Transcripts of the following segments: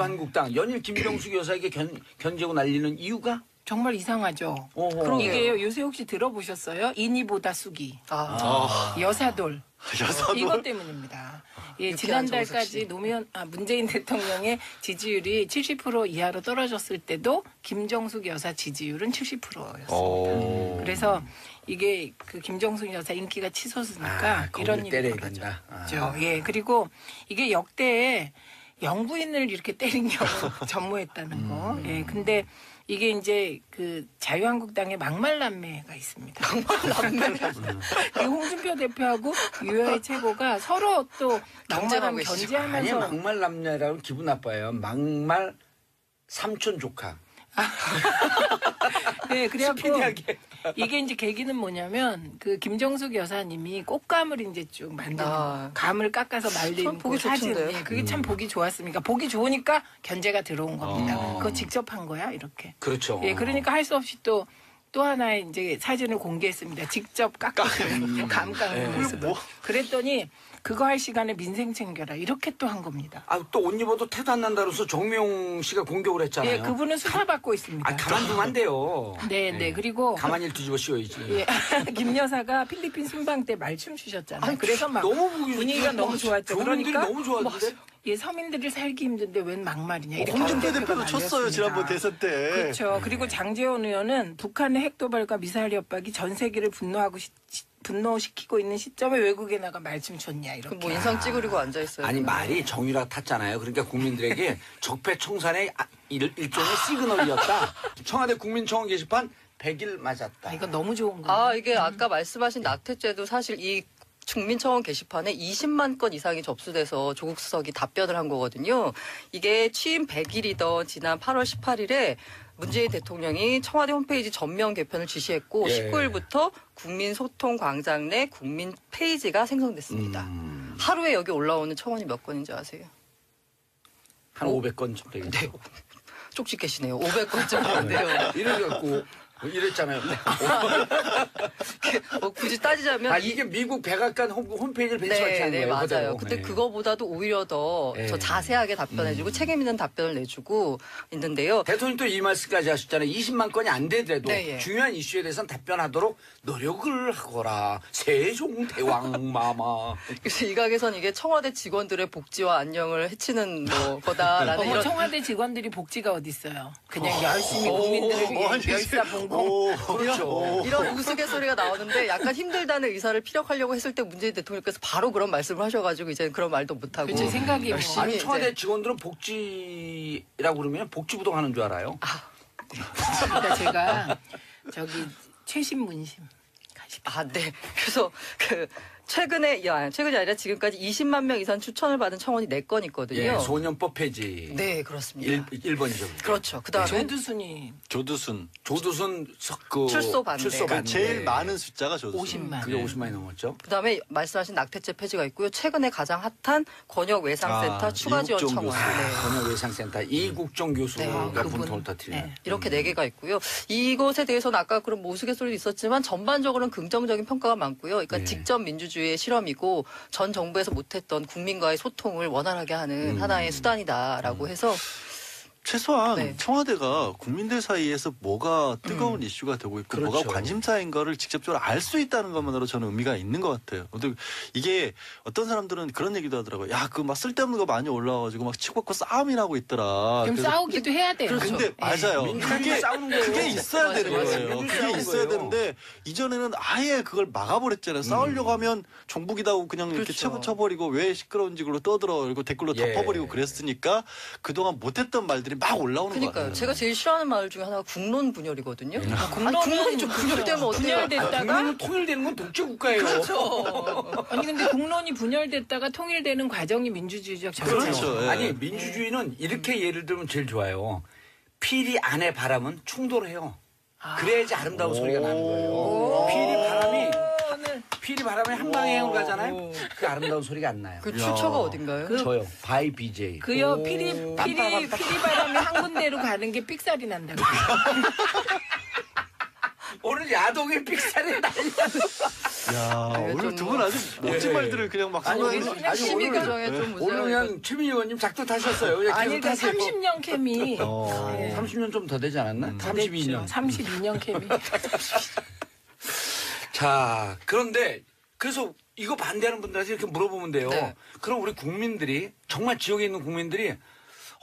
한국당 연일 김정숙 여사에게 견제고 날리는 이유가? 정말 이상하죠. 이게요. 요새 혹시 들어보셨어요? 인이보다 쑥이. 여사돌. 여사돌? 이것 때문입니다. 예, 지난달까지 문재인 대통령의 지지율이 70% 이하로 떨어졌을 때도 김정숙 여사 지지율은 70%였습니다. 그래서 이게 그 김정숙 여사 인기가 치솟으니까 이런 일이 벌어졌죠. 예, 그리고 이게 역대에 영부인을 이렇게 때린 경우 전무했다는 거. 예, 근데 이게 이제 그 자유한국당의 막말남매가 있습니다. 막말남매. 홍준표 대표하고 유여의 최고가 서로 또 막말하면 견제하면서. 아니 막말남매라고 기분 나빠요. 막말 삼촌 조카. 네, 그래갖고 이게 이제 계기는 뭐냐면 그 김정숙 여사님이 꽃감을 이제 쭉 만드는 감을 깎아서 말린 보기 사진. 좋던데. 예, 그게 참 보기 좋았습니까? 보기 좋으니까 견제가 들어온 겁니다. 그거 직접 한 거야 이렇게. 그렇죠. 예, 그러니까 할 수 없이 또 하나의 이제 사진을 공개했습니다. 직접 깎은 감 깎는 모습. 그랬더니 그거 할 시간에 민생 챙겨라 이렇게 또 한 겁니다. 또 옷 입어도 태도 안 난다 그래서 정명 씨가 공격을 했잖아요. 예, 그분은 수사받고 있습니다. 가만두면 안 돼요. 네. 그리고 가만히 뒤집어 씌워야지. 예, 김 여사가 필리핀 순방 때 말춤 추셨잖아요. 그래서 막 너무 분위기가 너무 좋았죠. 그러니까 너무 좋았는데. 예, 서민들이 살기 힘든데 웬 막말이냐. 이렇게 홍준표 대표도 쳤어요 지난번 대선 때. 그렇죠. 그리고 장제원 의원은 북한의 핵도발과 미사일 협박이 전 세계를 분노시키고 있는 시점에 외국에 나가 말씀 줬냐 이렇게. 뭐 인상 찌그리고 앉아 있어요. 아니 말이 정유라 탔잖아요. 그러니까 국민들에게 적폐청산의 일종의 시그널이었다. 청와대 국민청원 게시판 100일 맞았다. 이거 너무 좋은 거예요. 이게 아까 말씀하신 낙태죄도 사실 이 국민청원 게시판에 20만 건 이상이 접수돼서 조국 수석이 답변을 한 거거든요. 이게 취임 100일이던 지난 8월 18일에 문재인 대통령이 청와대 홈페이지 전면 개편을 지시했고 19일부터 국민소통광장 내 국민 페이지가 생성됐습니다. 하루에 여기 올라오는 청원이 몇 건인지 아세요? 한 500건 좀 되겠죠. 네. 쪽지 깨시네요. 500건 정도인데요. 이래갖고 이랬잖아요. 굳이 따지자면 이게 미국 백악관 홈페이지를 벤치마킹한 거예요. 맞아요. 그대로. 근데 그거보다도 오히려 더 자세하게 답변해주고 책임 있는 답변을 내주고 있는데요. 대통령 또 이 말씀까지 하셨잖아요. 20만 건이 안 되더라도 중요한 이슈에 대해서는 답변하도록 노력을 하거라. 세종대왕마마. 그래서 일각에선 이게 청와대 직원들의 복지와 안녕을 해치는 거다라는 이런. 청와대 직원들이 복지가 어디 있어요? 그냥 열심히 국민들을 위해 열사봉. 이런 우스갯소리가 나오는데 약간 힘들다는 의사를 피력하려고 했을 때 문재인 대통령께서 바로 그런 말씀을 하셔가지고 이제 그런 말도 못하고. 제 생각이 아니 청와대 직원들은 복지라고 그러면 복지부동 하는 줄 알아요? 그러니까 제가 최신문심. 네. 그래서 최근이 아니라 지금까지 20만 명 이상 추천을 받은 청원이 4건 있거든요. 예, 소년법 폐지. 네, 그렇습니다. 1번이죠. 그렇죠. 그다음에 조두순 출소 반대. 제일 많은 숫자가 조두순. 50만. 그게 50만이 넘었죠. 그다음에 말씀하신 낙태죄 폐지가 있고요. 최근에 가장 핫한 권역외상센터 추가 지원 청원. 권역외상센터 이국종 교수가 분통을 터뜨리는. 이렇게 4개가 있고요. 이것에 대해서는 아까 그런 우스갯소리도 있었지만 전반적으로는 긍정적인 평가가 많고요. 그러니까 직접 민주주의의 실험이고 전 정부에서 못했던 국민과의 소통을 원활하게 하는 하나의 수단이다라고 해서 최소한 청와대가 국민들 사이에서 뭐가 뜨거운 이슈가 되고 있고 뭐가 관심사인 거를 직접적으로 알 수 있다는 것만으로 저는 의미가 있는 것 같아요. 이게 어떤 사람들은 그런 얘기도 하더라고요. 야, 그 막 쓸데없는 거 많이 올라와가지고 막 치고받고 싸움이 나고 있더라. 좀 싸우기도 해야 돼요. 근데 맞아요. 그게 있어야 되는 거예요. 그게 있어야 되는데 이전에는 아예 그걸 막아버렸잖아요. 싸우려고 하면 종북이다고 그냥 이렇게 쳐버리고 왜 시끄러운지 그걸로 떠들어 그리고 댓글로 덮어버리고 그랬으니까 그동안 못했던 말들이 막 올라오는 거예요. 그러니까요. 제가 제일 싫어하는 말 중에 하나가 국론 분열이거든요. 국론이 좀 분열되면 어때요? 국론은 통일되는 건 독재 국가예요. 그렇죠. 아니 근데 국론이 분열됐다가 통일되는 과정이 민주주의적 자체죠. 그렇죠. 아니 민주주의는 이렇게 예를 들면 제일 좋아요. 피리 안에 바람은 충돌해요. 그래야지 아름다운 소리가 나는 거예요. 피리 바람이 한 방향으로 가잖아요. 그 아름다운 소리가 안 나요. 그 출처가 어딘가요? 저요. 바이 BJ. 그요 피리 바람이 한 군데로 가는 게 삑살이 난다고. 오늘 야동의 삑살이 날려. 야, 네, 오늘 좀 두 분 아주 멋진 예. 말들을 그냥 막 아니, 쏟아내서 그냥 심의 오늘- 규정에 좀 오늘 무죄. 그냥 최민희 의원님 작두 타셨어요. 그냥 아니, 계속 그러니까 타세요. 30년 케미. 어. 30년 좀 더 되지 않았나? 32년. 32년 케미. 자, 그런데 그래서 이거 반대하는 분들한테 이렇게 물어보면 돼요. 네. 그럼 우리 국민들이 정말 지역에 있는 국민들이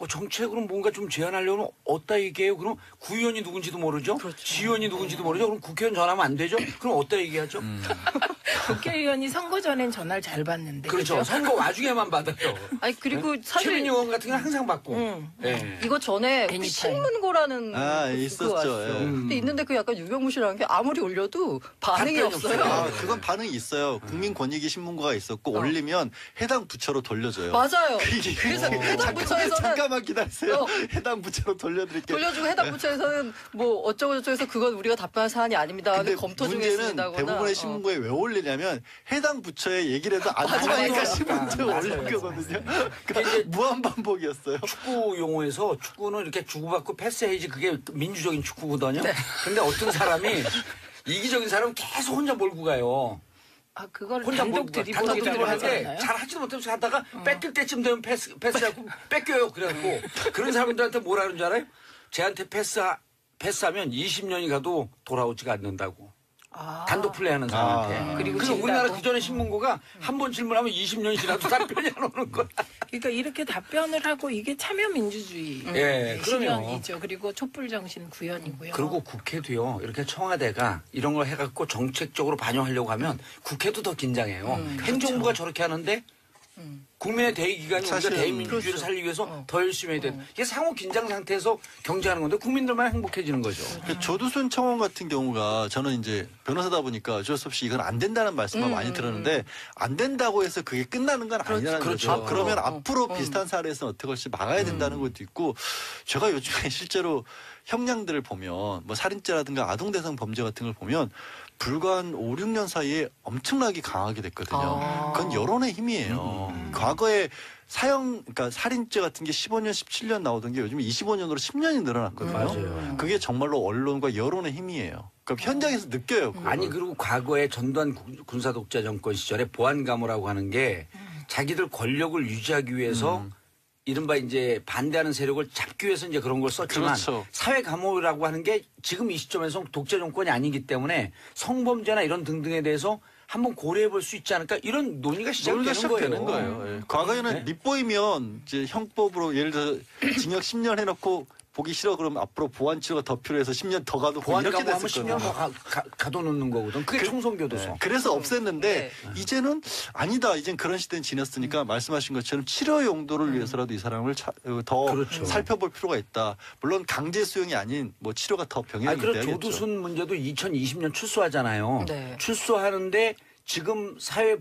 정책으로 뭔가 좀 제안하려면 어디다 얘기해요? 그럼 구의원이 누군지도 모르죠? 그렇죠. 지의원이 누군지도 모르죠? 그럼 국회의원 전화하면 안 되죠? 그럼 어디다 얘기하죠? 국회의원이 선거 전엔 전화를 잘 받는데. 그렇죠. 선거 와중에만 받아요. 아니 그리고 최민희 사실 의원 같은 경우는 항상 받고. 응. 예. 이거 전에 애니타임. 신문고라는 아, 그거 있었죠. 왔어요. 예. 근데 있는데 그 약간 유명무실한 게 아무리 올려도 반응이 답변이 없어요. 없어요. 아, 그건 반응이 있어요. 국민권익위 신문고가 있었고 올리면 해당 부처로 돌려줘요. 맞아요. 그게 그래서 해당 부처에서는 잠깐만 기다리세요. 어. 해당 부처로 돌려드릴게요. 돌려주고 해당 부처에서는 뭐 어쩌고 저쩌고 해서 그건 우리가 답변할 사안이 아닙니다. 근데 검토 중에 문제는 있습니다거나. 대부분의 신문고에 왜 올리냐면 해당 부처에 얘기를 해도 안 맞아요. 나가니까 맞아요. 신문고에 맞아요. 올리거든요. 그게 이제 무한 반복이었어요. 축구 용어에서 축구는 이렇게 주고받고 패스해야지 그게 민주적인 축구거든요. 근데 어떤 사람이 이기적인 사람은 계속 혼자 몰고 가요. 아, 그걸 혼자 단독 몰고 가. 단독 드리블이라고 드리블 하는데 하잖아요. 잘 하지도 못하면서 하다가 뺏길 때쯤 되면 패스하고 뺏겨요. 그래갖고 그런 사람들한테 뭐라 그러는 줄 알아요? 쟤한테 패스하면 20년이 가도 돌아오지가 않는다고. 아. 단독 플레이하는 사람한테. 아. 그리고 그래서 우리나라 진다고? 그 전에 신문고가 한 번 질문하면 20년이 지나도 답변이 안 오는 거야. 그러니까 이렇게 답변을 하고 이게 참여민주주의 예, 그럼요. 실현이죠. 그리고 촛불정신 구현이고요. 그리고 국회도요, 이렇게 청와대가 이런 걸 해갖고 정책적으로 반영하려고 하면 국회도 더 긴장해요. 행정부가 저렇게 하는데 국민의 대의기관이 우리가 사실은 대의민주주의를 그렇죠. 살리기 위해서 더 열심히 해야 돼. 이게 상호 긴장 상태에서 경쟁하는 건데 국민들만 행복해지는 거죠. 그 조두순 청원 같은 경우가 저는 이제 변호사다 보니까 어쩔 수 없이 이건 안 된다는 말씀만 많이 들었는데 안 된다고 해서 그게 끝나는 건 아니라는 그렇죠. 거죠. 그러면 어, 앞으로 비슷한 사례에서는 어떻게 할지 막아야 된다는 것도 있고 제가 요즘에 실제로 형량들을 보면 뭐 살인죄라든가 아동대상 범죄 같은 걸 보면 불과 한 5, 6년 사이에 엄청나게 강하게 됐거든요. 아. 그건 여론의 힘이에요. 과거에 그러니까 살인죄 같은 게 15년, 17년 나오던 게 요즘 25년으로 10년이 늘어났거든요. 맞아요. 그게 정말로 언론과 여론의 힘이에요. 그러니까 현장에서 느껴요. 그거를. 아니 그리고 과거에 전두환 군사독재 정권 시절에 보안감호라고 하는 게 자기들 권력을 유지하기 위해서 이른바 이제 반대하는 세력을 잡기 위해서 이제 그런 걸 썼지만 그렇죠. 사회 감호라고 하는 게 지금 이 시점에서 독재 정권이 아니기 때문에 성범죄나 이런 등등에 대해서 한번 고려해 볼 수 있지 않을까 이런 논의가 논의가 시작되는 거예요. 시작되는 거예요. 예. 과거에는 네? 립보이면 이제 형법으로 예를 들어 징역 10년 해놓고 보기 싫어 그러면 앞으로 보안 치료가 더 필요해서 10년 더 가도 이렇게 보안감호하면 됐었거든요. 10년 더 가둬놓는 거거든. 그게 총선교도소. 그래서 없앴는데 네. 이제는 아니다. 이젠 그런 시대는 지났으니까 말씀하신 것처럼 치료 용도를 위해서라도 이 사람을 더 그렇죠. 살펴볼 필요가 있다. 물론 강제 수용이 아닌 뭐 치료가 더 병행이 아니, 그리고 돼야겠죠. 조두순 문제도 2020년 출소하잖아요. 네. 출소하는데 지금 사회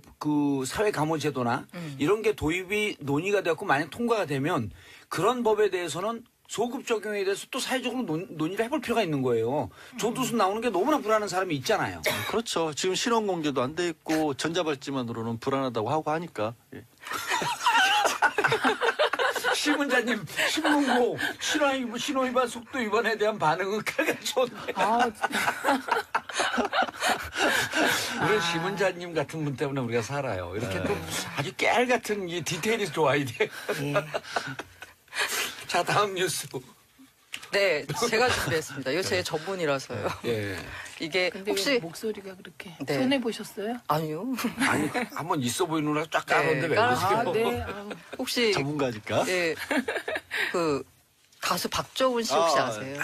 감호 제도나 이런 게 도입이 논의가 되었고 만약 통과가 되면 그런 법에 대해서는 소급 적용에 대해서 또 사회적으로 논의를 해볼 필요가 있는 거예요. 조두순 나오는 게 너무나 불안한 사람이 있잖아요. 그렇죠. 지금 신원 공개도 안 돼 있고 전자발찌만으로는 불안하다고 하고 하니까. 예. 시문자님 신문고 신호위반 속도 위반에 대한 반응은 칼같이 아, 우리 시문자님 같은 분 때문에 우리가 살아요. 이렇게 또 아주 깨알 같은 이 디테일이 좋아야 돼. 예. 자 다음 뉴스. 네, 제가 준비했습니다. 이거 제 전문이라서요. 예. 이게 근데 혹시 왜 목소리가 그렇게 네. 손해 보셨어요? 아니요. 아니 한번 있어 보이느라 쫙 깔았는데 왜 깔았어요. 그러세요? 아, 네. 아우. 혹시 전문가니까. 예, 그 가수 박정훈 씨 혹시 아, 아세요?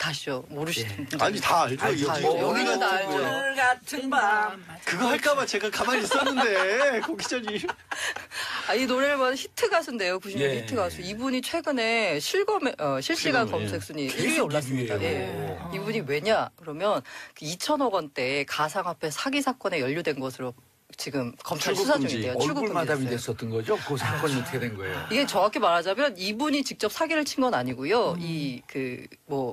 다시요. 모르시는 분들. 아니 다 알죠. 알죠. 이거 알죠. 오늘 여기는 다 같은 알죠. 거예요. 오늘 같은 밤. 그거 할까봐 제가 가만히 있었는데 고 기자님. 이 노래를 히트 가수인데요. 90년대 예. 히트 가수. 이분이 최근에 실시간 실검, 검색 순위 계속 1위에 올랐습니다. 일위예요. 예. 이분이 왜냐? 그러면 그 2천억 원대 가상화폐 사기 사건에 연루된 것으로 지금 검찰 출국 수사 금지. 중인데요. 얼굴 마담이 금지됐어요. 됐었던 거죠? 그 사건이 어떻게 된 거예요? 이게 정확히 말하자면 이분이 직접 사기를 친 건 아니고요.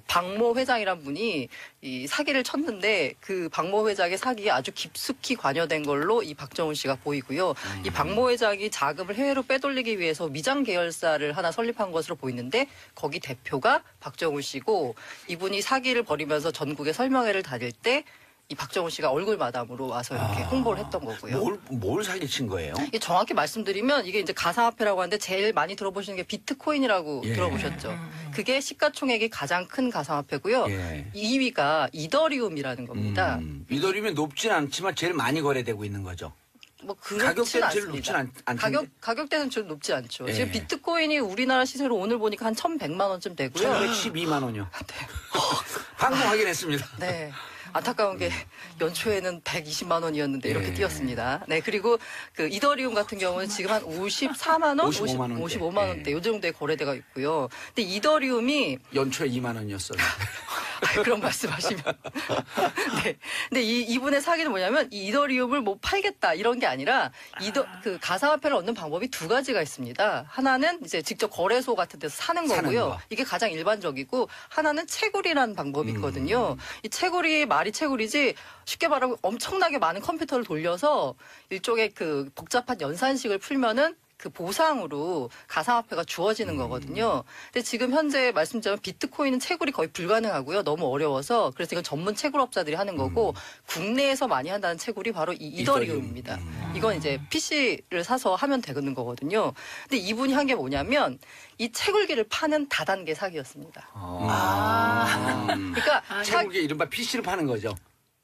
박모 회장이란 분이 이 사기를 쳤는데 그 박모 회장의 사기에 아주 깊숙이 관여된 걸로 이 박정훈 씨가 보이고요. 이 박모 회장이 자금을 해외로 빼돌리기 위해서 미장 계열사를 하나 설립한 것으로 보이는데 거기 대표가 박정훈 씨고 이분이 사기를 벌이면서 전국에 설명회를 다닐 때 이 박정훈 씨가 얼굴 마담으로 와서 이렇게 홍보를 했던 거고요. 뭘 사기친 거예요? 이게 정확히 말씀드리면 이게 이제 가상화폐라고 하는데 제일 많이 들어보시는 게 비트코인이라고 예. 들어보셨죠. 그게 시가총액이 가장 큰 가상화폐고요. 예. 2위가 이더리움이라는 겁니다. 이더리움이 높진 않지만 제일 많이 거래되고 있는 거죠. 뭐 그렇진 가격대는 제일 않습니다. 높진 않던데? 가격대는 제일 높지 않죠. 예. 지금 비트코인이 우리나라 시세로 오늘 보니까 한 1,100만 원쯤 되고요. 1112만 원이요. 방금 확인했습니다. 네. 안타까운 게 연초에는 120만 원이었는데 이렇게 예. 뛰었습니다. 네. 그리고 그 이더리움 같은 경우는 지금 한 54만 원, 55만 원대. 55만 원대 요 정도의 거래대가 있고요. 근데 이더리움이 연초에 2만 원이었어요. 그런 말씀하시면. 네. 근데 이분의 사기는 뭐냐면 이 이더리움을 뭐 팔겠다 이런 게 아니라 그 가상화폐를 얻는 방법이 두 가지가 있습니다. 하나는 이제 직접 거래소 같은 데서 사는 거고요. 거. 이게 가장 일반적이고 하나는 채굴이라는 방법이 있거든요. 이 채굴이 말이 채굴이지 쉽게 말하면 엄청나게 많은 컴퓨터를 돌려서 일종의 그 복잡한 연산식을 풀면은 그 보상으로 가상화폐가 주어지는 거거든요. 근데 지금 현재 말씀드린 비트코인은 채굴이 거의 불가능하고요. 너무 어려워서 그래서 이건 전문 채굴업자들이 하는 거고 국내에서 많이 한다는 채굴이 바로 이 이더리움입니다. 이건 이제 PC를 사서 하면 되는 거거든요. 근데 이분이 한 게 뭐냐면 이 채굴기를 파는 다단계 사기였습니다. 그러니까 채굴기 이른바 PC를 파는 거죠.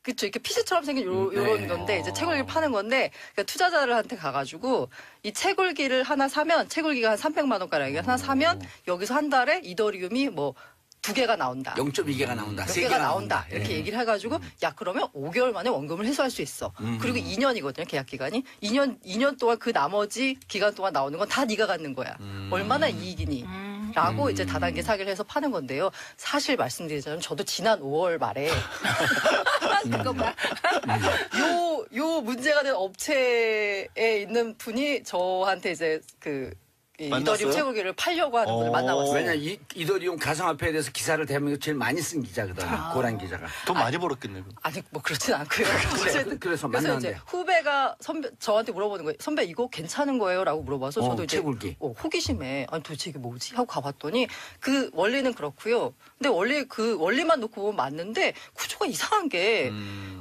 그렇죠. 이렇게 피시처럼 생긴 요런 네. 건데 이제 채굴기를 파는 건데 그러니까 투자자들한테 가가지고 이 채굴기를 하나 사면 채굴기가 한 300만 원가량이 하나 사면 여기서 한 달에 이더리움이 뭐 2개가 나온다. 0.2개가 나온다. 몇 3개가 개가 나온다. 이렇게 예. 얘기를 해가지고 야 그러면 5개월 만에 원금을 회수할 수 있어. 그리고 2년이거든요. 계약 기간이. 2년 동안 그 나머지 기간 동안 나오는 건 다 네가 갖는 거야. 얼마나 이익이니. 라고 이제 다단계 사기를 해서 파는 건데요. 사실 말씀드리자면 저도 지난 5월 말에 잠깐만 요 문제가 된 업체에 있는 분이 저한테 이제 이 만났어요? 이더리움 채굴기를 팔려고 하는 분을 만나봤어요. 왜냐 이더리움 가상화폐에 대해서 기사를 대한민국 제일 많이 쓴 기자거든. 고란 기자가. 돈 많이 벌었겠네요. 아니 뭐 그렇진 않고요. 어쨌든 그래서 그래서 만났는데. 이제 후배가 저한테 물어보는 거예요. 선배 이거 괜찮은 거예요?라고 물어봐서 저도 이제 채굴기. 호기심에 아니 도대체 이게 뭐지 하고 가봤더니 그 원리는 그렇고요. 근데 원리만 놓고 보면 맞는데 구조가 이상한 게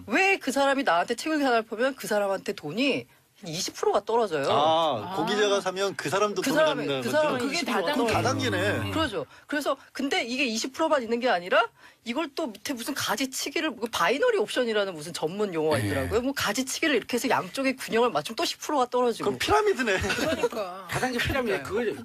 왜 그 사람이 나한테 채굴기 하나를 보면 그 사람한테 돈이 20%가 떨어져요. 고기자가 사면 그 사람도 그 돈을 사람이 갖는다는 그 거죠? 사람은 그게 20%가 떨어져요. 다단계네. 그러죠. 그래서 근데 이게 20%만 있는 게 아니라 이걸 또 밑에 무슨 가지치기를 바이너리 옵션이라는 무슨 전문 용어가 있더라고요. 뭐 가지치기를 이렇게 해서 양쪽의 균형을 맞추면 또 10%가 떨어지고. 그럼 피라미드네. 그러니까. 다단계 피라미드 그거죠.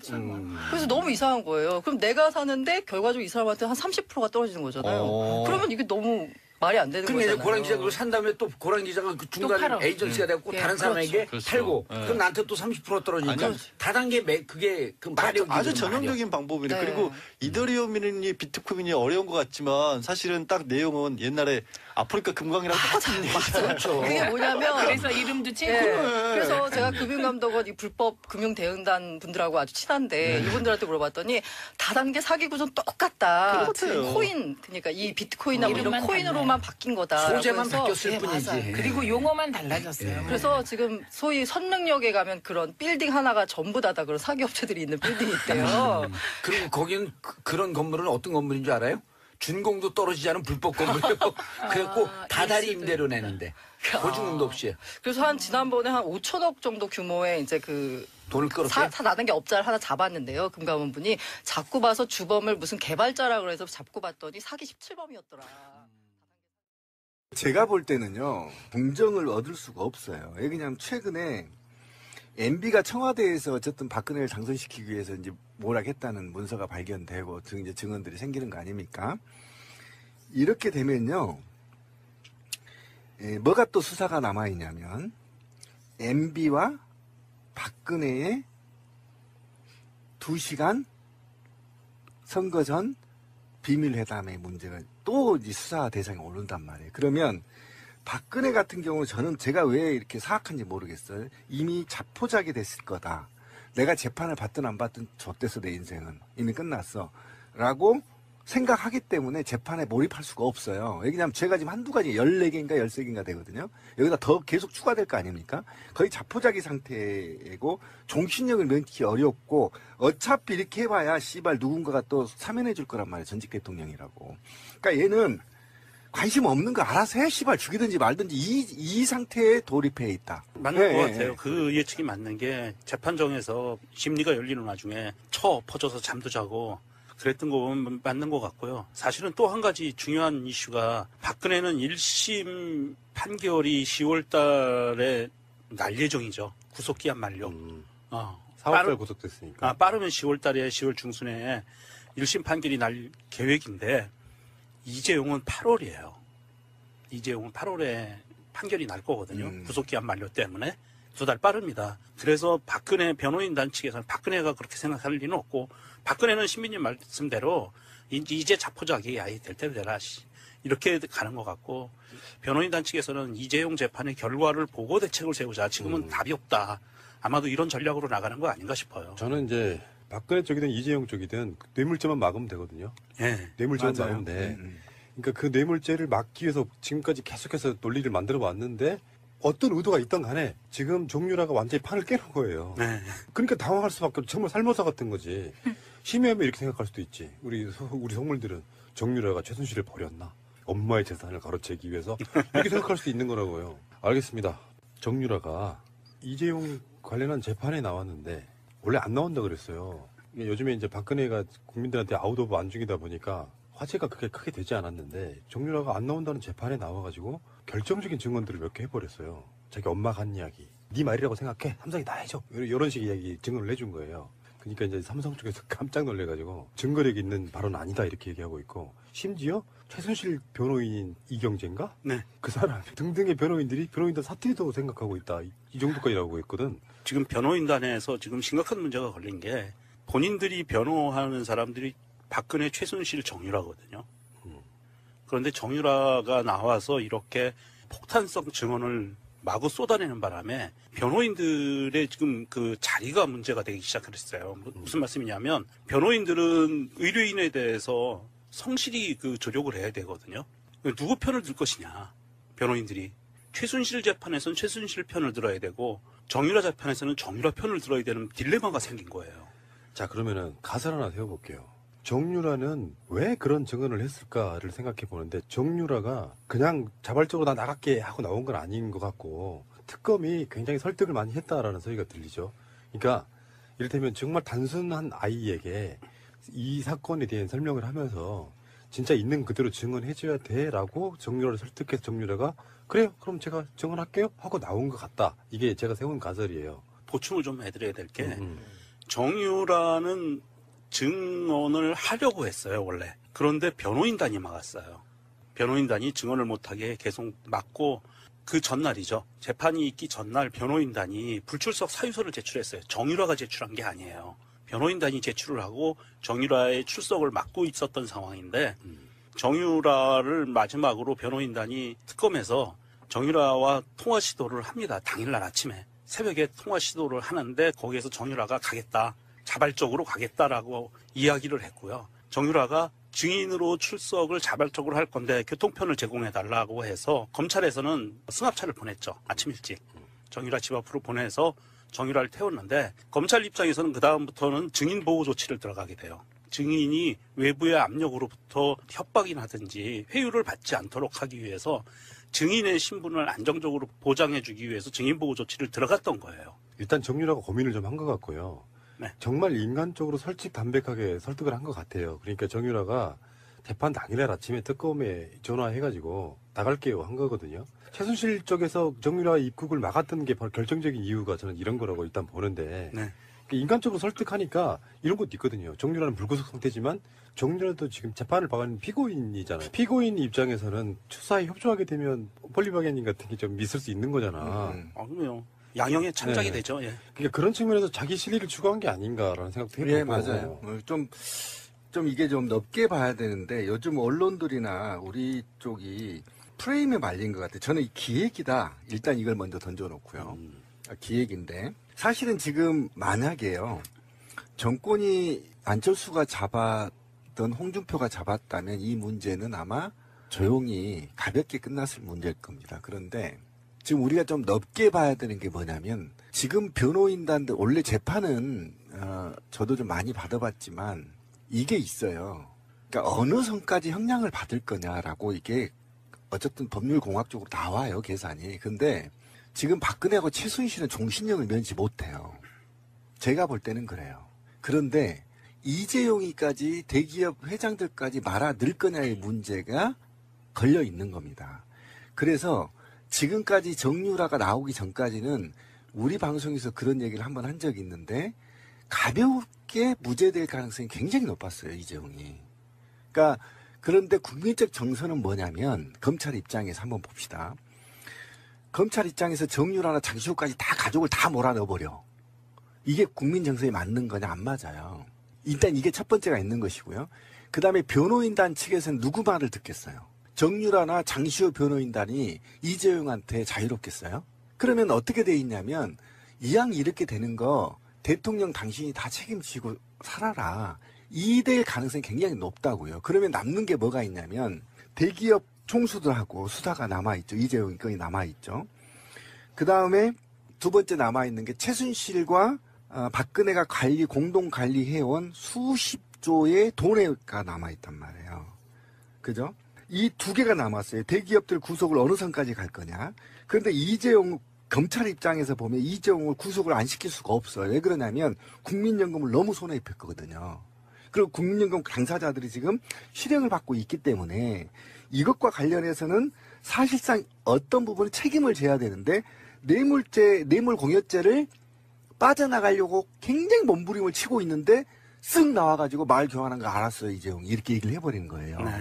그래서 너무 이상한 거예요. 그럼 내가 사는데 결과적으로 이 사람한테 한 30%가 떨어지는 거잖아요. 그러면 이게 너무 말이 안 되는 그럼 이제 거잖아요. 고란 기자가 그걸 산 다음에 또 고란 기자가 그 중간 팔아. 에이전시가 되고 예, 다른 사람에게 그렇죠. 팔고 예. 그럼 나한테 또 30% 떨어지니까 아니, 다단계 그게 그 마력이 아주 전형적인 방법이네. 네. 그리고 이더리움이니 비트코인이 어려운 것 같지만 사실은 딱 내용은 옛날에 아프리카 금광이랑 똑같은 얘기잖아요. 그렇죠. 그게 뭐냐면 그래서 이름도 예. 채굴. 그래서 제가 금융감독원 이 불법 금융대응단 분들하고 아주 친한데 이분들한테 물어봤더니 다단계 사기 구조는 똑같다. 똑같아요. 코인 그러니까 이 비트코인하고 이런 이름만 코인으로만 바뀐 거다. 소재만 바뀌었을 뿐이지. 맞아요. 그리고 용어만 달라졌어요. 그래서 지금 소위 선릉역에 가면 그런 빌딩 하나가 전부 다다 그런 사기 업체들이 있는 빌딩이 있대요. 그리고 거기는 그런 건물은 어떤 건물인 줄 알아요? 준공도 떨어지지 않은 불법 건물이에요. 그래갖고 다달이 임대료 내는데 보증금도 없이 그래서 지난번에 한 5천억 정도 규모의 이제 돈을 끌었대요. 나는 게 업자를 하나 잡았는데요. 금감원분이 잡고 봐서 주범을 무슨 개발자라 그래서 잡고 봤더니 사기 17범이었더라. 제가 볼 때는요, 공정을 얻을 수가 없어요. 왜냐하면 최근에 MB가 청와대에서 어쨌든 박근혜를 당선시키기 위해서 이제 몰락했다는 문서가 발견되고 이제 증언들이 생기는 거 아닙니까? 이렇게 되면요, 뭐가 또 수사가 남아있냐면, MB와 박근혜의 2시간 선거 전 비밀회담의 문제가 또 이 수사 대상에 오른단 말이에요. 그러면 박근혜 같은 경우는 저는 제가 왜 이렇게 사악한지 모르겠어요. 이미 자포자기 됐을 거다. 내가 재판을 받든 안 받든 좆됐어 내 인생은. 이미 끝났어. 라고 생각하기 때문에 재판에 몰입할 수가 없어요. 왜냐하면 죄가 지금 한두 가지 14개인가 13개인가 되거든요. 여기다 더 계속 추가될 거 아닙니까? 거의 자포자기 상태고 종신력을 면키 어렵고 어차피 이렇게 해봐야 씨발 누군가가 또 사면해 줄 거란 말이에요. 전직 대통령이라고. 그러니까 얘는 관심 없는 거 알아서 해. 씨발 죽이든지 말든지 이 상태에 돌입해 있다. 맞는 것 같아요. 그 예측이 맞는 게 재판정에서 심리가 열리는 와중에 퍼져서 잠도 자고 그랬던 거 보면 맞는 것 같고요. 사실은 또 한 가지 중요한 이슈가 박근혜는 1심 판결이 10월 달에 날 예정이죠. 구속기한 만료. 4월달 구속됐으니까. 빠르면 10월 달에 10월 중순에 1심 판결이 날 계획인데 이재용은 8월이에요. 이재용은 8월에 판결이 날 거거든요. 구속기한 만료 때문에. 2달 빠릅니다. 그래서 박근혜 변호인단 측에서는 박근혜가 그렇게 생각할 리는 없고 박근혜는 신민님 말씀대로 이제 자포자기 아예 될 대로 되라 이렇게 가는 것 같고 변호인단 측에서는 이재용 재판의 결과를 보고 대책을 세우자. 지금은 답이 없다. 아마도 이런 전략으로 나가는 거 아닌가 싶어요. 저는 이제 박근혜 쪽이든 이재용 쪽이든 뇌물죄만 막으면 되거든요. 네. 뇌물죄만 막으면 돼. 그러니까 그 뇌물죄를 막기 위해서 지금까지 계속해서 논리를 만들어 왔는데 어떤 의도가 있던 간에 지금 정유라가 완전히 판을 깨는 거예요. 네. 그러니까 당황할 수밖에 없죠. 정말 살모사 같은 거지. 심의하면 이렇게 생각할 수도 있지. 우리 성물들은 정유라가 최순실을 버렸나? 엄마의 재산을 가로채기 위해서 이렇게 생각할 수도 있는 거라고요. 알겠습니다. 정유라가 이재용 관련한 재판에 나왔는데 원래 안 나온다 그랬어요. 요즘에 이제 박근혜가 국민들한테 아웃 오브 안중이다 보니까 화제가 그렇게 크게 되지 않았는데 정유라가 안 나온다는 재판에 나와가지고 결정적인 증언들을 몇 개 해버렸어요. 자기 엄마가 한 이야기. 네 말이라고 생각해. 삼성이 다 해줘. 이런 식의 이야기 증언을 해준 거예요. 그러니까 이제 삼성 쪽에서 깜짝 놀래가지고 증거력 있는 발언 아니다 이렇게 얘기하고 있고 심지어 최순실 변호인인 이경재인가? 네. 그 사람 등등의 변호인들 사퇴도 생각하고 있다. 이 정도까지 나오고 있거든. 지금 변호인단에서 지금 심각한 문제가 걸린 게 본인들이 변호하는 사람들이 박근혜, 최순실, 정유라거든요. 그런데 정유라가 나와서 이렇게 폭탄성 증언을 마구 쏟아내는 바람에 변호인들의 지금 그 자리가 문제가 되기 시작했어요. 무슨 말씀이냐면 변호인들은 의뢰인에 대해서 성실히 그 조력을 해야 되거든요. 누구 편을 들 것이냐. 변호인들이. 최순실 재판에서는 최순실 편을 들어야 되고 정유라 재판에서는 정유라 편을 들어야 되는 딜레마가 생긴 거예요. 자, 그러면은 가설을 하나 세워볼게요. 정유라는 왜 그런 증언을 했을까를 생각해 보는데 정유라가 그냥 자발적으로 나 나갈게 하고 나온 건 아닌 것 같고 특검이 굉장히 설득을 많이 했다라는 소리가 들리죠. 그러니까 이를테면 정말 단순한 아이에게 이 사건에 대한 설명을 하면서 진짜 있는 그대로 증언해줘야 돼라고 정유라를 설득해서 정유라가 그래요 그럼 제가 증언할게요 하고 나온 것 같다. 이게 제가 세운 가설이에요. 보충을 좀 해드려야 될 게 정유라는 증언을 하려고 했어요, 원래. 그런데 변호인단이 막았어요. 변호인단이 증언을 못하게 계속 막고 그 전날이죠. 재판이 있기 전날 변호인단이 불출석 사유서를 제출했어요. 정유라가 제출한 게 아니에요. 변호인단이 제출을 하고 정유라의 출석을 막고 있었던 상황인데 정유라를 마지막으로 변호인단이 특검에서 정유라와 통화 시도를 합니다. 당일날 아침에. 새벽에 통화 시도를 하는데 거기에서 정유라가 가겠다. 자발적으로 가겠다라고 이야기를 했고요. 정유라가 증인으로 출석을 자발적으로 할 건데 교통편을 제공해달라고 해서 검찰에서는 승합차를 보냈죠. 아침 일찍. 정유라 집 앞으로 보내서 정유라를 태웠는데 검찰 입장에서는 그다음부터는 증인 보호 조치를 들어가게 돼요. 증인이 외부의 압력으로부터 협박이나 하든지 회유를 받지 않도록 하기 위해서 증인의 신분을 안정적으로 보장해주기 위해서 증인 보호 조치를 들어갔던 거예요. 일단 정유라가 고민을 좀 한 것 같고요. 네. 정말 인간적으로 담백하게 설득을 한 것 같아요. 그러니까 정유라가 재판 당일날 아침에 특검에 전화해가지고 나갈게요 한 거거든요. 최순실 쪽에서 정유라 입국을 막았던 게 바로 결정적인 이유가 저는 이런 거라고 일단 보는데 네. 인간적으로 설득하니까 이런 것도 있거든요. 정유라는 불구속 상태지만 정유라도 지금 재판을 받는 피고인이잖아요. 피고인 입장에서는 수사에 협조하게 되면 폴리바게닝 같은 게 좀 있을 수 있는 거잖아. 그럼요. 양형의 창작이 네. 되죠. 예. 그러니까 그런 측면에서 자기 실리를 추구한 게 아닌가라는 생각도 해보고. 예, 맞아요. 좀 이게 좀 넓게 봐야 되는데 요즘 언론들이나 우리 쪽이 프레임에 말린 것 같아요. 저는 이 기획이다. 일단 이걸 먼저 던져놓고요. 기획인데 사실은 지금 만약에요. 정권이 안철수가 잡았던 홍준표가 잡았다면 이 문제는 아마 조용히 가볍게 끝났을 문제일 겁니다. 그런데 지금 우리가 좀 넓게 봐야 되는 게 뭐냐면 지금 변호인단들 원래 재판은 저도 좀 많이 받아봤지만 이게 있어요. 그러니까 어느 선까지 형량을 받을 거냐라고 이게 어쨌든 법률공학적으로 나와요, 계산이. 근데 지금 박근혜하고 최순실은 종신형을 면치 못해요. 제가 볼 때는 그래요. 그런데 이재용이까지 대기업 회장들까지 말아 늘 거냐의 문제가 걸려 있는 겁니다. 그래서 지금까지 정유라가 나오기 전까지는 우리 방송에서 그런 얘기를 한번 한 적이 있는데 가볍게 무죄될 가능성이 굉장히 높았어요, 이재용이. 그러니까 그런데 국민적 정서는 뭐냐면 검찰 입장에서 한번 봅시다. 검찰 입장에서 정유라나 장시호까지 다 가족을 다 몰아넣어버려. 이게 국민 정서에 맞는 거냐? 안 맞아요. 일단 이게 첫 번째가 있는 것이고요. 그 다음에 변호인단 측에서는 누구 말을 듣겠어요? 정유라나 장시호 변호인단이 이재용한테 자유롭겠어요? 그러면 어떻게 돼 있냐면 이왕 이렇게 되는 거 대통령 당신이 다 책임지고 살아라. 이 될 가능성이 굉장히 높다고요. 그러면 남는 게 뭐가 있냐면 대기업 총수들하고 수사가 남아있죠. 이재용 건이 남아있죠. 그 다음에 두 번째 남아있는 게 최순실과 박근혜가 공동 관리해온 수십조의 돈가 남아있단 말이에요. 그죠? 이 두 개가 남았어요. 대기업들 구속을 어느 선까지 갈 거냐. 그런데 이재용 검찰 입장에서 보면 이재용을 구속을 안 시킬 수가 없어요. 왜 그러냐면 국민연금을 너무 손에 입혔거든요. 그리고 국민연금 당사자들이 지금 실형을 받고 있기 때문에 이것과 관련해서는 사실상 어떤 부분에 책임을 져야 되는데 뇌물공여죄를 빠져나가려고 굉장히 몸부림을 치고 있는데 쓱 나와가지고 말 교환한 거 알았어요, 이재용이. 이렇게 얘기를 해버리는 거예요. 네.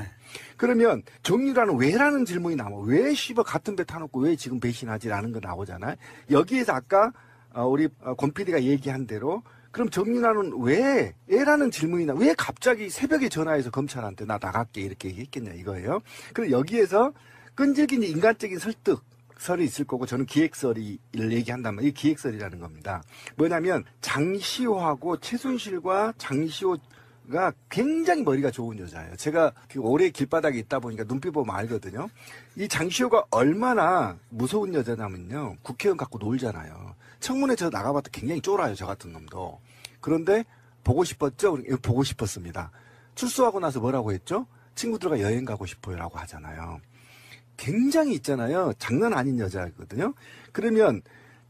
그러면 정유라는 왜라는 질문이 나와. 왜 씨발 같은 배 타놓고 왜 지금 배신하지라는 거 나오잖아요. 여기에서 아까 우리 권 PD가 얘기한 대로 그럼 정유라는 왜 애라는 질문이 왜 갑자기 새벽에 전화해서 검찰한테 나 나갈게 이렇게 얘기했겠냐 이거예요. 그럼 여기에서 끈질긴 인간적인 설득설이 있을 거고 저는 기획설을 얘기한다면 이 기획설이라는 겁니다. 뭐냐면 장시호하고 최순실과 장시호가 굉장히 머리가 좋은 여자예요. 제가 오래 길바닥에 있다 보니까 눈빛 보면 알거든요. 이 장시호가 얼마나 무서운 여자냐면요. 국회의원 갖고 놀잖아요. 청문회 저 나가봤다 굉장히 쫄아요. 저 같은 놈도. 그런데 보고 싶었죠? 보고 싶었습니다. 출소하고 나서 뭐라고 했죠? 친구들과 여행 가고 싶어요 라고 하잖아요. 굉장히 있잖아요. 장난 아닌 여자거든요. 그러면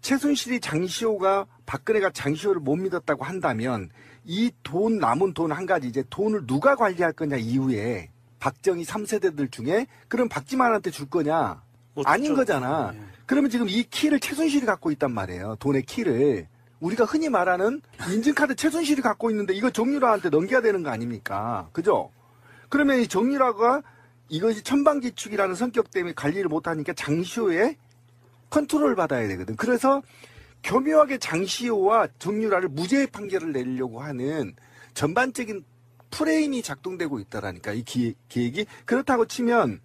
최순실이 장시호가 박근혜가 장시호를 못 믿었다고 한다면 이 남은 돈 한 가지 이제 돈을 누가 관리할 거냐 이후에 박정희 3세대들 중에 그럼 박지만한테 줄 거냐? 아닌 거잖아. 네. 그러면 지금 이 키를 최순실이 갖고 있단 말이에요. 돈의 키를. 우리가 흔히 말하는 인증카드 최순실이 갖고 있는데 이거 정유라한테 넘겨야 되는 거 아닙니까? 그죠? 그러면 이 정유라가 이것이 천방지축이라는 성격 때문에 관리를 못하니까 장시호의 컨트롤을 받아야 되거든. 그래서 교묘하게 장시호와 정유라를 무죄 판결을 내리려고 하는 전반적인 프레임이 작동되고 있다라니까 이 기획이. 그렇다고 치면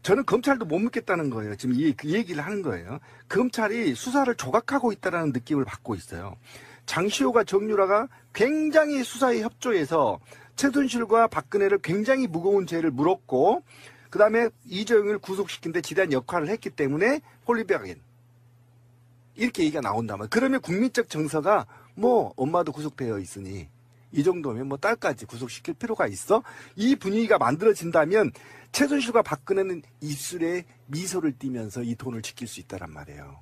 저는 검찰도 못 믿겠다는 거예요. 지금 이 얘기를 하는 거예요. 검찰이 수사를 조각하고 있다는 느낌을 받고 있어요. 장시호가 정유라가 굉장히 수사에 협조해서 최순실과 박근혜를 굉장히 무거운 죄를 물었고 그 다음에 이재용을 구속시킨 데 지대한 역할을 했기 때문에 홀리베아겐 이렇게 얘기가 나온다면 그러면 국민적 정서가 뭐 엄마도 구속되어 있으니 이 정도면 뭐 딸까지 구속시킬 필요가 있어? 이 분위기가 만들어진다면 최순실과 박근혜는 입술에 미소를 띠면서 이 돈을 지킬 수 있다란 말이에요.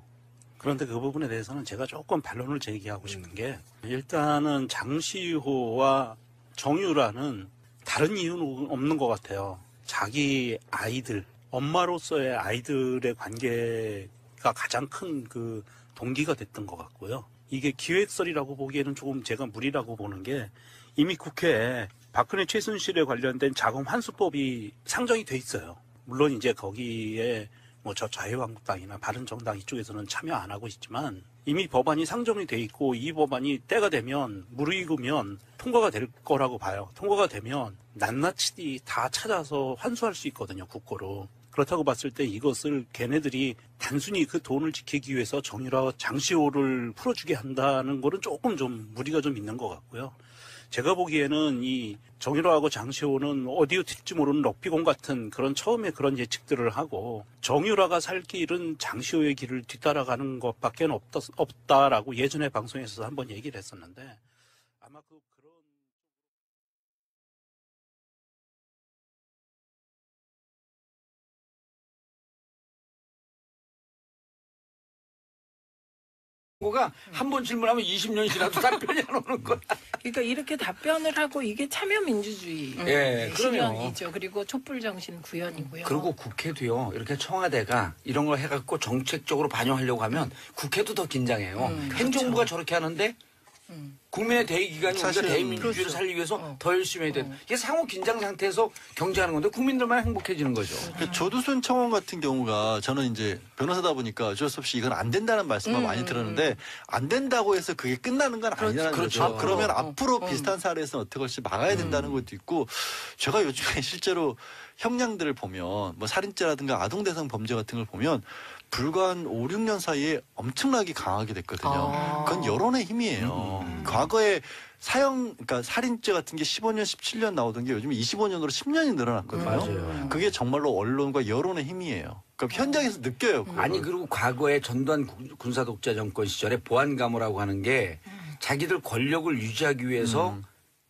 그런데 그 부분에 대해서는 제가 조금 반론을 제기하고 싶은 게 일단은 장시호와 정유라는 다른 이유는 없는 것 같아요. 자기 아이들, 엄마로서의 아이들의 관계가 가장 큰 그 동기가 됐던 것 같고요. 이게 기획설이라고 보기에는 조금 제가 무리라고 보는 게 이미 국회에 박근혜 최순실에 관련된 자금 환수법이 상정이 돼 있어요. 물론 이제 거기에 뭐 저 자유한국당이나 바른정당 이쪽에서는 참여 안 하고 있지만 이미 법안이 상정이 돼 있고 이 법안이 때가 되면 무르익으면 통과가 될 거라고 봐요. 통과가 되면 낱낱이 다 찾아서 환수할 수 있거든요, 국고로. 그렇다고 봤을 때 이것을 걔네들이 단순히 그 돈을 지키기 위해서 정유라와 장시호를 풀어주게 한다는 거는 조금 좀 무리가 좀 있는 것 같고요. 제가 보기에는 이 정유라하고 장시호는 어디로 튈지 모르는 럭비공 같은 그런 처음에 그런 예측들을 하고 정유라가 살 길은 장시호의 길을 뒤따라가는 것밖에 없다라고 예전에 방송에서 한번 얘기를 했었는데 아마 거가 한 번 질문하면 20년이 지나도 답변이 안 오는 거야. 그러니까 이렇게 답변을 하고 이게 참여민주주의 예, 그럼요. 실현이죠. 그리고 촛불정신 구현이고요. 그리고 국회도요. 이렇게 청와대가 이런 걸 해갖고 정책적으로 반영하려고 하면 국회도 더 긴장해요. 행정부가 저렇게 하는데 국민의 대의기관이 우리가 사실은 대의민주주의를 그렇죠. 살리기 위해서 더 열심히 해야 돼. 이게 상호 긴장 상태에서 경제하는 건데 국민들만 행복해지는 거죠. 조두순 청원 같은 경우가 저는 이제 변호사다 보니까 어쩔 수 없이 이건 안 된다는 말씀을 많이 들었는데 안 된다고 해서 그게 끝나는 건 아니라는 그렇죠. 거죠. 그러면 앞으로 비슷한 사례에서는 어떻게 할지 막아야 된다는 것도 있고 제가 요즘에 실제로 형량들을 보면 뭐 살인죄라든가 아동대상 범죄 같은 걸 보면 불과 한 5, 6년 사이에 엄청나게 강하게 됐거든요. 그건 여론의 힘이에요. 과거에 그러니까 살인죄 같은 게 15년, 17년 나오던 게 요즘 25년으로 10년이 늘어났거든요. 맞아요. 그게 정말로 언론과 여론의 힘이에요. 그러니까 현장에서 느껴요. 그걸. 아니 그리고 과거에 전두환 군사독재 정권 시절에 보안감호라고 하는 게 자기들 권력을 유지하기 위해서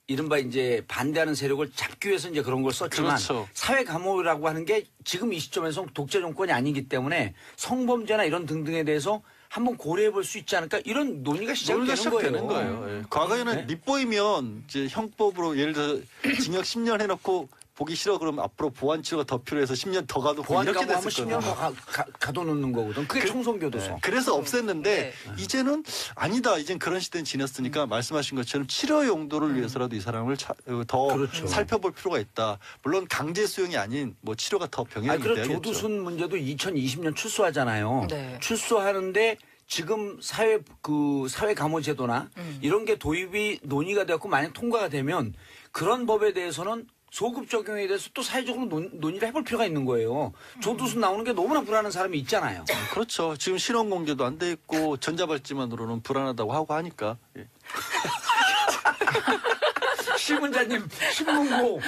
이른바 이제 반대하는 세력을 잡기 위해서 이제 그런 걸 썼지만 그렇죠. 사회 감호라고 하는 게 지금 이 시점에서 독재 정권이 아니기 때문에 성범죄나 이런 등등에 대해서 한번 고려해 볼 수 있지 않을까 이런 논의가 논의가 시작되는 시작되는 거예요. 거예요. 예. 과거에는 밑보이면 이제 형법으로 예를 들어 징역 10년 해놓고 보기 싫어 그러면 앞으로 보안 치료가 더 필요해서 10년 더 가도 이렇게 보안감호하면 됐었거든요. 10년 가둬놓는 거거든. 그게 총선교도소. 네. 그래서 없앴는데 네. 이제는 아니다. 이젠 그런 시대는 지났으니까 말씀하신 것처럼 치료 용도를 위해서라도 이 사람을 더 그렇죠. 살펴볼 필요가 있다. 물론 강제 수용이 아닌 뭐 치료가 더 병행이 아니, 그럼 돼야겠죠. 조두순 문제도 2020년 출소하잖아요. 네. 출소하는데 지금 사회 감호 제도나 이런 게 도입이 논의가 되었고 만약 통과가 되면 그런 법에 대해서는 소급 적용에 대해서 또 사회적으로 논의를 해볼 필요가 있는 거예요. 조두순 나오는 게 너무나 불안한 사람이 있잖아요. 그렇죠. 지금 신원 공개도 안 돼 있고 전자발찌만으로는 불안하다고 하고 하니까. 예. 시문자님 신문고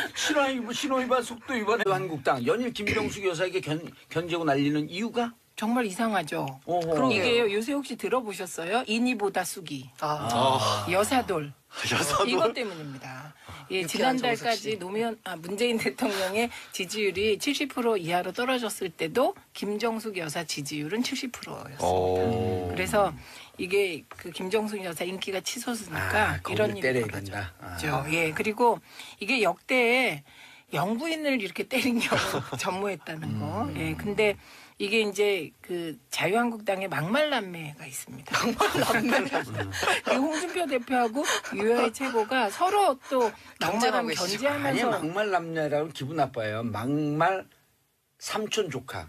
신호위반 속도 위반에 한국당 연일 김병숙 여사에게 견제고 날리는 이유가 정말 이상하죠. 어허. 이게 요새 혹시 들어보셨어요? 인이보다 숙이. 아. 여사돌. 여사도 이것 때문입니다. 예, 유쾌한 지난달까지 문재인 대통령의 지지율이 70% 이하로 떨어졌을 때도 김정숙 여사 지지율은 70%였습니다. 그래서 이게 그 김정숙 여사 인기가 치솟으니까 이런 일이 때려야 벌어졌죠. 된다. 예, 그리고 이게 역대에 영부인을 이렇게 때린 경우 전무했다는 거. 예, 근데 이게 이제 그 자유한국당의 막말남매가 있습니다. 홍준표 대표하고 유여의 최고가 서로 또 막말하면 아니 견제하면서 막말 남녀라고 기분 나빠요. 막말 삼촌 조카.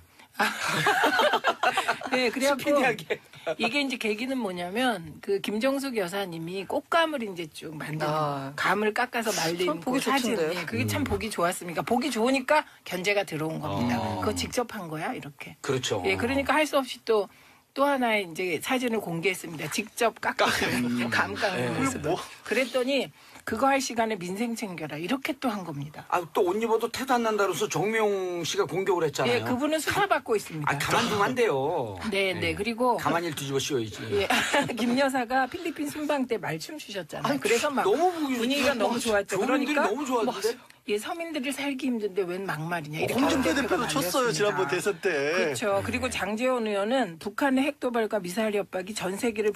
네, 그래갖고 스피디하게. 이게 이제 계기는 뭐냐면 그 김정숙 여사님이 꽃감을 이제 쭉 만드는 감을 깎아서 말린 참 보기 사진. 좋던데. 예, 그게 참 보기 좋았습니까? 보기 좋으니까 견제가 들어온 겁니다. 그거 직접 한 거야 이렇게. 그렇죠. 예, 그러니까 할 수 없이 또 하나의 이제 사진을 공개했습니다. 직접 깎은 감 깎는 모습. 그랬더니 그거 할 시간에 민생 챙겨라 이렇게 또 한 겁니다. 아, 또 옷 입어도 태도 안 난다 그래서 정명 씨가 공격을 했잖아요. 예, 그분은 수사받고 있습니다. 아, 가만두면 안 돼요. 네, 네. 그리고 가만히 뒤집어 씌워야지. 예, 김 여사가 필리핀 순방 때 말춤 추셨잖아요. 그래서 막 너무 분위기가 너무 좋았죠. 좋은들이 그러니까 너무 좋았는데. 예, 서민들이 살기 힘든데 웬 막말이냐. 이렇게 홍준표 대표가 대표도 쳤어요. 말렸습니다. 지난번 대선 때. 그렇죠. 그리고 장제원 의원은 북한의 핵도발과 미사일 협박이 전 세계를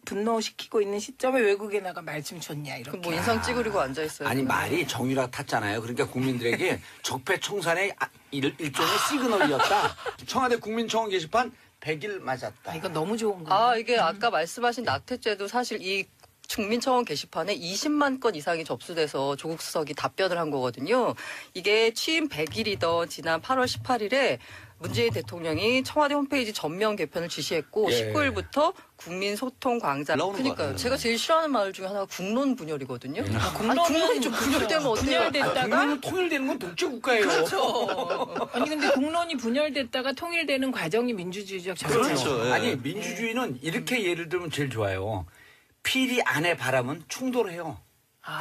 분노시키고 있는 시점에 외국에 나가 말씀 줬냐 이렇게. 뭐 인상 찌그리고 앉아 있어요. 아니 말이 정유라 탔잖아요. 그러니까 국민들에게 적폐청산의 일종의 시그널이었다. 청와대 국민청원 게시판 100일 맞았다. 이거 너무 좋은 거예요. 아, 이게 아까 말씀하신 낙태죄도 사실 이 국민청원 게시판에 20만 건 이상이 접수돼서 조국 수석이 답변을 한 거거든요. 이게 취임 100일이던 지난 8월 18일에 문재인 대통령이 청와대 홈페이지 전면 개편을 지시했고 예. 19일부터 국민소통 광장. 올라오는 거 그러니까요. 같아요. 제가 제일 싫어하는 말 중에 하나가 국론 분열이거든요. 국론은 국론이 좀 분열되면 어때요? 분열됐다가 국민은 통일되는 건 독재국가예요. 그렇죠. 아니 근데 국론이 분열됐다가 통일되는 과정이 민주주의적 절차죠. 그렇죠. 예. 아니 민주주의는 이렇게 예를 들면 제일 좋아요. 필이 안에 바람은 충돌해요.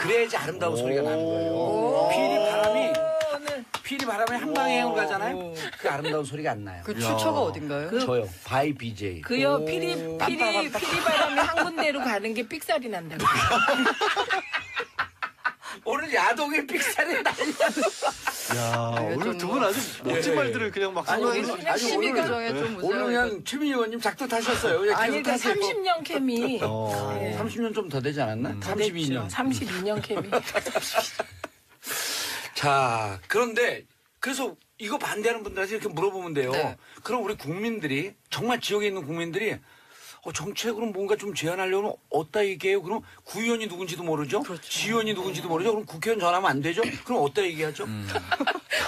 그래야지 아름다운 소리가 나는 거예요. 필이 바람이 한 방향으로 가잖아요. 그 아름다운 소리가 안 나요. 그 출처가 어딘가요? 저요. 바이 BJ. 그요 피리 바람이 한 군데로 가는 게 삑살이 난다고. 오늘 야동의 픽살이 난리야. 야, 오늘 두 분 아주 멋진 말들을 그냥 막 아니, 쏟아내서 오늘 아니, 심의 오늘- 규정에 좀 오늘 문제가 그냥 최민희 의원님 작두 타셨어요. 그냥 아니, 계속 그 타세요. 30년 케미. 어. 30년 좀 더 되지 않았나? 32년. 32년 케미. 자, 그런데 그래서 이거 반대하는 분들한테 이렇게 물어보면 돼요. 네. 그럼 우리 국민들이 정말 지역에 있는 국민들이 정책으로 뭔가 좀 제안하려면 어디다 얘기해요? 그럼 구의원이 누군지도 모르죠? 지의원이 누군지도 모르죠? 그럼 국회의원 전화하면 안 되죠? 그럼 어디다 얘기하죠?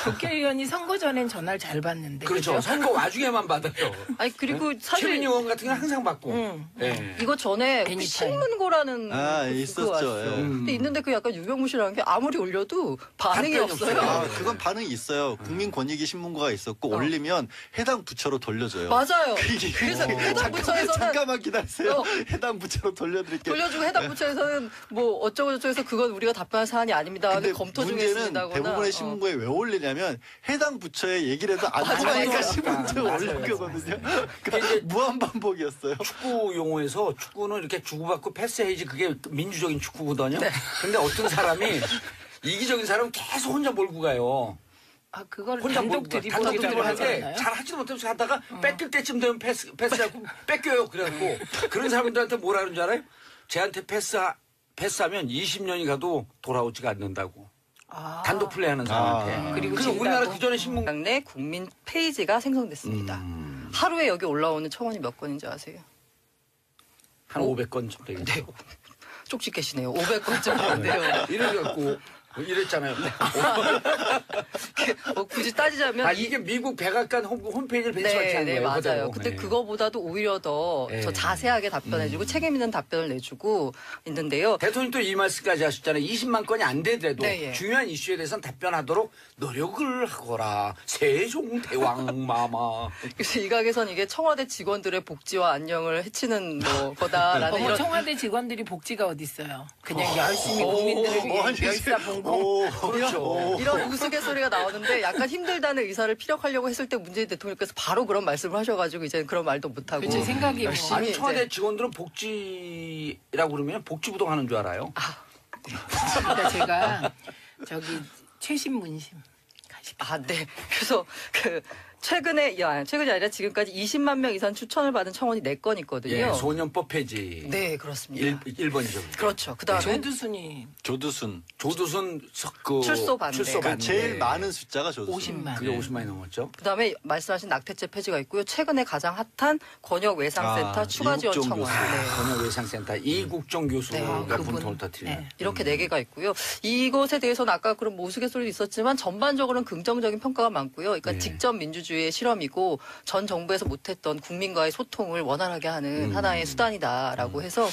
국회의원이 선거 전엔 전화를 잘 받는데. 그렇죠. 그죠? 선거 와중에만 받아요. 아니 그리고 최민희 사실 의원 같은 경우는 항상 받고. 예. 이거 전에 애니타임. 신문고라는 아, 그거 있었죠. 아시죠? 예. 근데 있는데 그 약간 유명무실한 게 아무리 올려도 반응이 답변이 없어요. 없어요. 아, 그건 반응이 있어요. 국민권익위 신문고가 있었고 올리면 해당 부처로 돌려줘요. 맞아요. 그게- 그래서 해당 부처에서는 잠깐만 기다리세요. 어. 해당 부처로 돌려드릴게요. 돌려주고 해당 부처에서는 뭐 어쩌고 저쩌고 해서 그건 우리가 답변할 사안이 아닙니다. 근데 검토 문제는 중이었습니다거나. 대부분의 신문고에 왜 올리냐면 해당 부처에 얘기를 해도 안 맞아요. 들어가니까 신문고에 맞아요. 올린 맞아요. 거거든요. 그러니까 무한 반복이었어요. 축구 용어에서 축구는 이렇게 주고받고 패스해야지 그게 민주적인 축구거든요. 근데 어떤 사람이 이기적인 사람은 계속 혼자 몰고 가요. 아, 그걸 혼자 단독 몰고 드리블이라고 드리블 하지 하는데 않나요? 잘 하지도 못하면서 하다가 뺏길 때쯤 되면 패스하고 뺏겨요. 그래갖고 그런 사람들한테 뭐라 그러는 줄 알아요? 쟤한테 패스하면 20년이 가도 돌아오지가 않는다고. 아. 단독 플레이하는 사람한테. 그리고 그래서 진다고? 우리나라 기존의 신문 내 국민 페이지가 생성됐습니다. 하루에 여기 올라오는 청원이 몇 건인지 아세요? 한 500건 정도 되겠죠. 쪽지 깨시네요. 500건쯤 되는데요. 이래갖고 이랬잖아요. 굳이 따지자면 아 이게 미국 백악관 홈페이지를 배치한 네, 거예요. 맞아요. 그대로. 근데 네. 그거보다도 오히려 더 네. 자세하게 답변해주고 책임 있는 답변을 내주고 있는데요. 대통령이 또 이 말씀까지 하셨잖아요. 20만 건이 안 되더라도 네, 예. 중요한 이슈에 대해서는 답변하도록 노력을 하거라. 세종대왕마마. 그래서 일각에선 이게 청와대 직원들의 복지와 안녕을 해치는 거다라는 어머, 이런 청와대 직원들이 복지가 어디 있어요? 그냥 열심히 국민들을 위해 열사봉공. 그렇죠. 이런 우스갯소리가 나오는데 약간 힘들다는 의사를 피력하려고 했을 때 문재인 대통령께서 바로 그런 말씀을 하셔가지고 이제 그런 말도 못하고 그치, 생각이 뭐. 열심히 아니 이제 청와대 직원들은 복지라고 그러면 복지부동 하는 줄 알아요. 그러니까 제가 저기 최신문심 네. 그래서 최근이 아니라 지금까지 20만 명 이상 추천을 받은 청원이 4건 있거든요. 예, 소년법 폐지. 네, 그렇습니다. 1번이죠. 그렇죠. 그다음에 조두순이 조두순. 조두순 출소 반대. 출소 그러니까 반대. 제일 많은 숫자가 조두순. 50만. 그게 50만이 넘었죠. 그다음에 말씀하신 낙태죄 폐지가 있고요. 최근에 가장 핫한 권역 외상센터 아, 추가 지원 이국종 청원. 교수. 네. 권역외상센터 이국종 교수가 네, 분통을 터뜨리는. 네. 이렇게 4개가 있고요. 이것에 대해서는 아까 그런 모수갯소리도 있었지만 전반적으로는 긍정적인 평가가 많고요. 그러니까 네. 직접 민주주의의 실험이고 전 정부에서 못했던 국민과의 소통을 원활하게 하는 하나의 수단이다라고 해서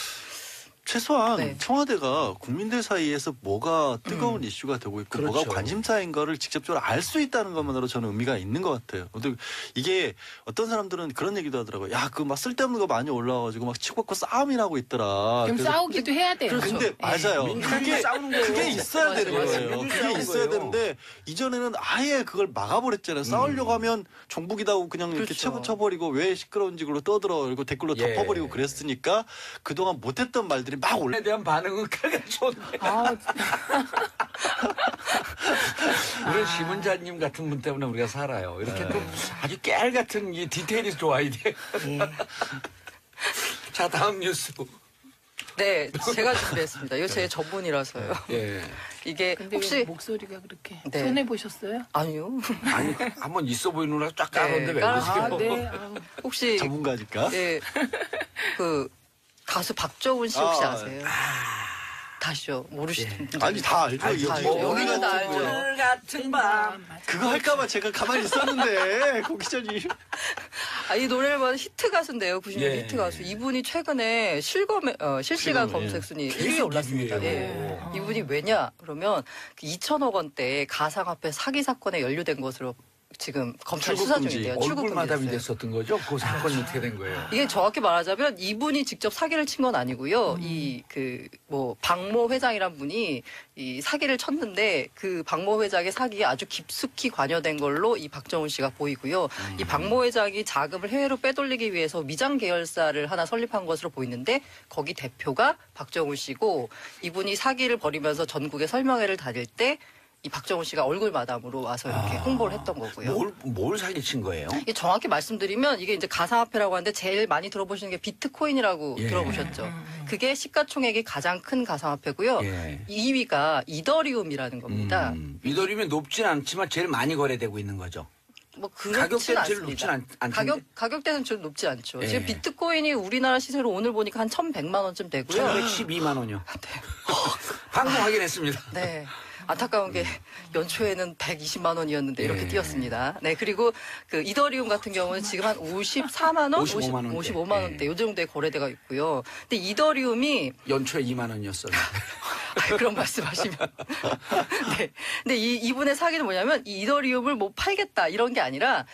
최소한 네. 청와대가 국민들 사이에서 뭐가 뜨거운 이슈가 되고 있고 그렇죠. 뭐가 관심사인 거를 직접적으로 알 수 있다는 것만으로 저는 의미가 있는 것 같아요. 근데 이게 어떤 사람들은 그런 얘기도 하더라고요. 야, 그 막 쓸데없는 거 많이 올라와가지고 막 치고받고 싸움이 나고 있더라. 좀 그래서 싸우기도 해야 돼요. 근데 맞아요. 민주주의가 싸우는 거예요. 그게 있어야 맞아요. 되는 맞아요. 거예요. 민주주의 그게 싸우는 있어야 거예요. 되는데 이전에는 아예 그걸 막아버렸잖아요. 싸우려고 하면 정북이다고 그냥 이렇게 그렇죠. 쳐버리고 왜 시끄러운지 그걸로 떠들어 그리고 댓글로 예. 덮어버리고 그랬으니까 그동안 못했던 말들이 막 올라. 에 대한 반응은 칼같이 좋네. 아, 이런 시문자님 같은 분 때문에 우리가 살아요. 이렇게 또 아주 깨알 같은 이 디테일이 좋아야 돼. 예. 자, 다음 뉴스. 네, 제가 준비했습니다. 이거 제 전문이라서요. 예. 이게 근데 혹시 왜 목소리가 그렇게 네. 손해 보셨어요? 아니요. 아니, 한번 있어 보이느라 쫙 깔았는데 왜 깔았어요. 아, 그러세요? 네. 아우. 혹시 전문가니까. 네, 그 가수 박정훈 씨 혹시 아, 아세요? 다시요. 모르시는 분들. 아니 다 알죠. 다 이거 알죠. 여기는 다 알죠. 오늘 같은 밤. 그거 할까봐 제가 가만히 있었는데 고 기자님. 이 노래를 보면 히트 가수인데요. 90년대 예. 히트 가수. 이분이 최근에 실시간 실검, 검색 순위 계속 1위에 올랐습니다. 일위예요. 예. 이분이 왜냐? 그러면 그 2천억 원대 가상화폐 사기 사건에 연루된 것으로 지금 검찰 수사 중인데요. 얼굴 마담이 됐어요. 됐었던 거죠? 그 사건이 어떻게 된 거예요? 이게 정확히 말하자면 이분이 직접 사기를 친 건 아니고요. 박모 회장이란 분이 이 사기를 쳤는데 그 박모 회장의 사기에 아주 깊숙이 관여된 걸로 이 박정훈 씨가 보이고요. 이 박모 회장이 자금을 해외로 빼돌리기 위해서 미장 계열사를 하나 설립한 것으로 보이는데 거기 대표가 박정훈 씨고 이분이 사기를 벌이면서 전국에 설명회를 다닐 때 이 박정훈 씨가 얼굴 마담으로 와서 이렇게 홍보를 했던 거고요. 뭘 사기친 거예요? 이게 정확히 말씀드리면 이게 이제 가상화폐라고 하는데 제일 많이 들어보시는 게 비트코인이라고 예. 들어보셨죠. 그게 시가총액이 가장 큰 가상화폐고요. 예. 2위가 이더리움이라는 겁니다. 이더리움이 높진 않지만 제일 많이 거래되고 있는 거죠. 뭐 그렇진 가격대는 제일 않습니다. 높진 않던데? 가격대는 좀 높지 않죠. 예. 지금 비트코인이 우리나라 시세로 오늘 보니까 한 1,100만 원쯤 되고요. 1,112만 원이요. 방금 확인했습니다. 네. 안타까운 게 연초에는 120만 원이었는데 이렇게 예. 뛰었습니다. 네. 그리고 그 이더리움 같은 경우는 지금 한 54만 원? 55만 원대. 55만 원대. 예. 요 정도의 거래대가 있고요. 근데 이더리움이 연초에 2만 원이었어요. 그런 말씀하시면. 네. 근데 이분의 사기는 뭐냐면 이 이더리움을 뭐 팔겠다 이런 게 아니라